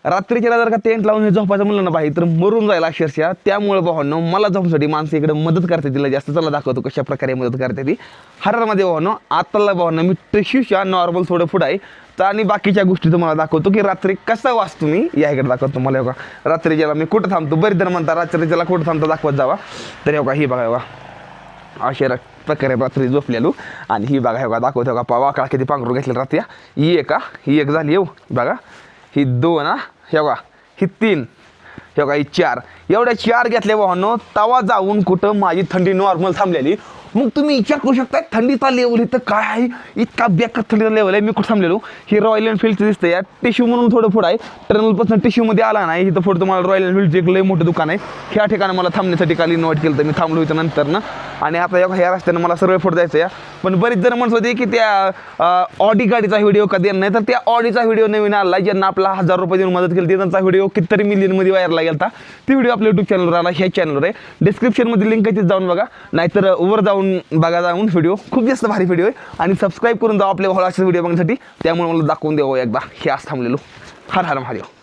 रात्रीच्या जर का टेंट लावून हे झोपायचं म्हणलं ना बाई तर मरून जायला अक्षरशः. त्यामुळे भावांनो मला झोपण्यासाठी माणसं इकडे मदत करते तिला जास्त. चला दाखवतो कशा प्रकारे मदत करते ती. हररमध्ये भावांनो आत्ताला भावांनो मी टिश्यूच्या नॉर्मल थोडं फूड आहे तर आणि बाकीच्या गोष्टी तुम्हाला दाखवतो की रात्री कसा वाचतो मी. या इकडे दाखवतो मला बघा रात्रीच्याला मी कुठं थांबतो. बरेच जण म्हणतात रात्रीच्याला कुठं थांबतो दाखवत जावा. तर बघा ही बघा अशा प्रकारे रात्री झोपलेलो. आणि ही बघा बघा दाखवतो का पावा काळ किती पांघरून घेतली रात्री. ही एक झाली येऊ बघा. ही 2 हे बघा ही 3 हे बघा ही 4. एवढ्या 4 घेतल्या भावांनो. तवा जाऊन कुठं माझी थंडी नॉर्मल थांबलेली. मग तुम्ही विचार करू शकता थंडीचा लेवल इथं काय आहे. इतका बेकार थंडीचा लेवल आहे. मी कुठं थांबलेलो ही रॉयल एनफिल्डचं दिसतं या टिश्यू म्हणून थोडं पुढं आहे. टर्नलपासून टिश्यूमध्ये आला नाही इथं पुढं तुम्हाला रॉयल एनफिल्डचं एक लय मोठं दुकान आहे. ह्या ठिकाणी मला थांबण्यासाठी काल इन्व्हाइट केलं तर मी थांबलो इथं नंतर ना. आणि आता ह्या रस्त्यानं मला सरळ पुढं जायचं या. पण बरेच जण म्हणत होते की त्या ऑडी गाडीचा व्हिडिओ कधी येणार नाही. तर त्या ऑडीचा व्हिडिओ नवीन आला ज्यांना आपला 1000 रुपये देऊन मदत केली त्यांचा व्हिडिओ कितीतरी मिलियनमध्ये व्हायरला गेला. ती व्हिडिओ आपल्या यूट्यूब चॅनलवर आला. ह्या चॅनलवर आहे. डिस्क्रिप्शनमध्ये लिंक आहे तिथे जाऊन बघा. नाहीतर वर जाऊन बघा जाऊन व्हिडिओ खूप जास्त भारी व्हिडिओ आहे. आणि सबस्क्राईब करून जाऊ आपल्या भावाचे व्हिडिओ बघण्यासाठी. त्यामुळे मला दाखवून द्यावं एकदा हे आज थांबलेलो. हर हर महादेव.